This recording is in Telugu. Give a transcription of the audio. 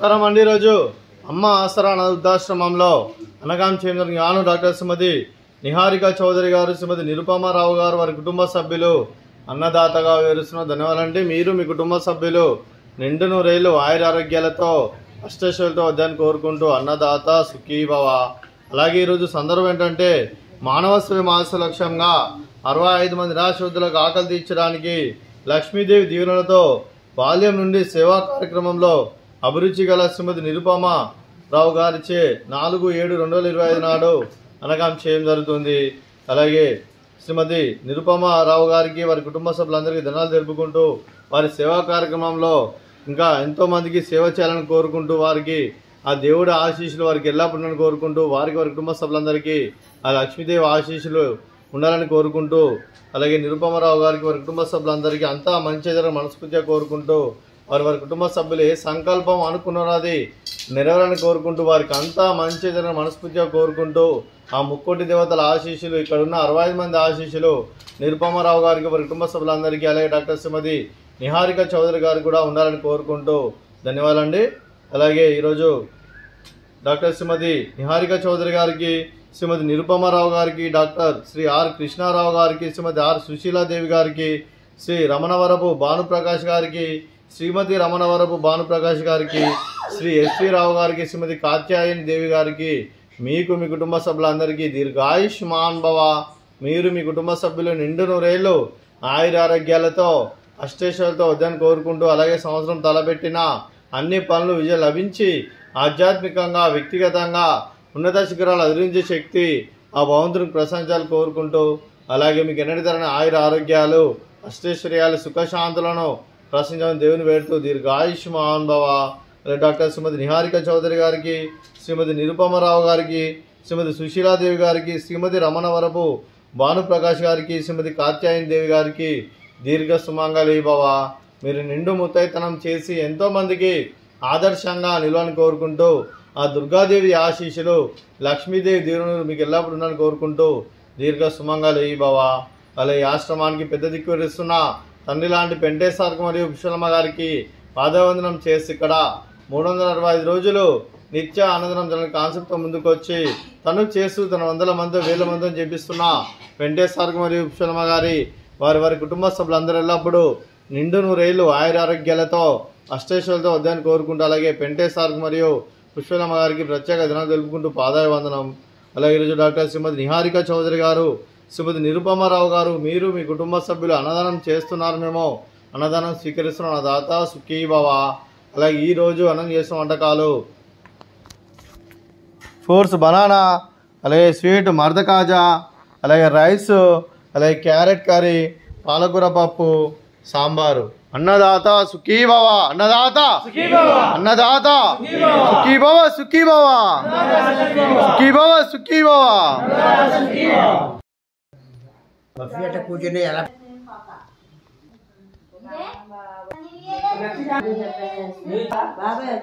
నమస్కారం అండి। ఈరోజు అమ్మ ఆసరా వృద్ధాశ్రమంలో అనగాం చేయడం గాను డాక్టర్ శ్రీమతి నిహారిక చౌదరి గారు, శ్రీమతి నిరుపమారావు గారు, వారి కుటుంబ సభ్యులు అన్నదాతగా వివరిస్తున్న ధన్యవాదాలండి। మీరు మీ కుటుంబ సభ్యులు నిండు నూరేళ్లు ఆయుర ఆరోగ్యాలతో అష్టైశ్వర్యాలతో వద్దని కోరుకుంటూ అన్నదాత సుఖీభవ। అలాగే ఈరోజు సందర్భం ఏంటంటే మానవ సేవ మాస లక్ష్యంగా 65 మంది నిరాశ్రయులకు ఆకలి తీర్చడానికి లక్ష్మీదేవి దీవెనలతో బాల్యం నుండి సేవా కార్యక్రమంలో అభిరుచి గల శ్రీమతి నిరుపమారావు గారిచే 4/7/2025 నాడు అనగాం చేయడం జరుగుతుంది। అలాగే శ్రీమతి నిరుపమారావు గారికి, వారి కుటుంబ సభ్యులందరికీ ధన్యవాదాలు తెలుపుకుంటూ వారి సేవా కార్యక్రమంలో ఇంకా ఎంతో మందికి సేవ చేయాలని కోరుకుంటూ వారికి ఆ దేవుడి ఆశీస్సులు వారికి ఎల్లప్పుడూ కోరుకుంటూ వారి కుటుంబ సభ్యులందరికీ ఆ లక్ష్మీదేవి ఆశీస్సులు ఉండాలని కోరుకుంటూ అలాగే నిరుపమారావు గారికి, వారి కుటుంబ సభ్యులందరికీ అంతా మంచి జరగ మనస్ఫూర్తిగా కోరుకుంటూ వారి కుటుంబ సభ్యులు ఏ సంకల్పం అనుకున్నారో అది నెరవేరాలని కోరుకుంటూ వారికి అంతా మంచి జరగ మనస్ఫూర్తిగా కోరుకుంటూ ఆ ముక్కోటి దేవతల ఆశీస్సులు, ఇక్కడ ఉన్న 65 మంది ఆశీస్సులు నిరుపమారావు గారికి, వారి కుటుంబ సభ్యులందరికీ అలాగే డాక్టర్ శ్రీమతి నిహారిక చౌదరి గారికి కూడా ఉండాలని కోరుకుంటూ ధన్యవాదాలండి। అలాగే ఈరోజు డాక్టర్ శ్రీమతి నిహారిక చౌదరి గారికి, శ్రీమతి నిరుపమారావు గారికి, డాక్టర్ శ్రీ ఆర్ కృష్ణారావు గారికి, శ్రీమతి ఆర్ సుశీలాదేవి గారికి, శ్రీ రమణవరపు భానుప్రకాష్ గారికి, శ్రీమతి రమణవరపు భానుప్రకాష్ గారికి, శ్రీ ఎస్వి రావు గారికి, శ్రీమతి కాత్యాయని దేవి గారికి, మీకు మీ కుటుంబ సభ్యులందరికీ దీర్ఘాయుష్మాన్ భవ। మీరు మీ కుటుంబ సభ్యులు నిండు నూరేళ్లు ఆయుర ఆరోగ్యాలతో అష్టైశ్వర్యాలతో వద్దని కోరుకుంటూ అలాగే సంవత్సరం తలపెట్టిన అన్ని పనులు విజయం లభించి ఆధ్యాత్మికంగా వ్యక్తిగతంగా ఉన్నత శిఖరాలు అధిరించే శక్తి ఆ భగవంతునికి ప్రశంసాలు కోరుకుంటూ అలాగే మీకు ఎన్నటి తరని ఆయుర ఆరోగ్యాలు అష్టైశ్వర్యాలు సుఖశాంతులను ప్రశంసాలను దేవుని వేడుతూ దీర్ఘాయుష్మాన్ భవ। డాక్టర్ శ్రీమతి నిహారిక చౌదరి గారికి, శ్రీమతి నిరుపమారావు గారికి, శ్రీమతి సుశీలాదేవి గారికి, శ్రీమతి రమణవరపు భానుప్రకాష్ గారికి, శ్రీమతి కాత్యాయని దేవి గారికి దీర్ఘ సుమంగళి భవ। మీరు నిండు ముత్తైతనం చేసి ఎంతోమందికి ఆదర్శంగా నిలవాలని కోరుకుంటూ ఆ దుర్గాదేవి ఆశీస్సులు, లక్ష్మీదేవి దీవెనలు మీకు ఎల్లప్పుడూ ఉండాలని కోరుకుంటూ దీర్ఘ సుమంగళి భవ। అలా ఈ ఆశ్రమానికి పెద్ద దిక్కు విరుస్తున్న తండ్రి లాంటి పెంటేశ్వర మరియు పుష్పలమ్మ గారికి పాదవందనం చేసి ఇక్కడ 365 రోజులు నిత్య ఆనందనం తన కాన్సెప్ట్తో ముందుకు వచ్చి తను చేస్తూ తన 100 మంది 1000 మందిని చేపిస్తున్న పెంటేశ్వర మరియు పుష్పలమ్మ గారి వారి కుటుంబ సభ్యులందరూ ఎల్లప్పుడూ నిండు నూరేళ్లు ఆయుర ఆరోగ్యాలతో అష్టైశ్వర్యాలతో వద్దని కోరుకుంటూ అలాగే పెంటేశ్వర మరియు పుష్పలమ్మ గారికి ప్రత్యేక ధన్యవాదాలు తెలుపుకుంటూ పాదాభివందనం। అలాగే ఈరోజు డాక్టర్ శ్రీమతి నిహారిక చౌదరి గారు, శ్రీమతి నిరుపమారావు గారు, మీరు మీ కుటుంబ సభ్యులు అన్నదానం చేస్తున్నారు, మేము అన్నదానం స్వీకరిస్తున్న అన్నదాత సుఖీభవ। అలాగే ఈరోజు అన్నం చేసిన వంటకాలు ఫ్రూట్స్ బనానా, అలాగే స్వీట్ మర్ద కాజా, అలాగే రైస్, అలాగే క్యారెట్ కర్రీ, పాలకూర పప్పు, సాంబారు। అన్నదాత సుఖీభవ, అన్నదాత అన్నదాత సుఖీభవ సుఖీభవ సుఖీభవ సుఖీభవ। కూర్చొని ఎలా బాబాయ్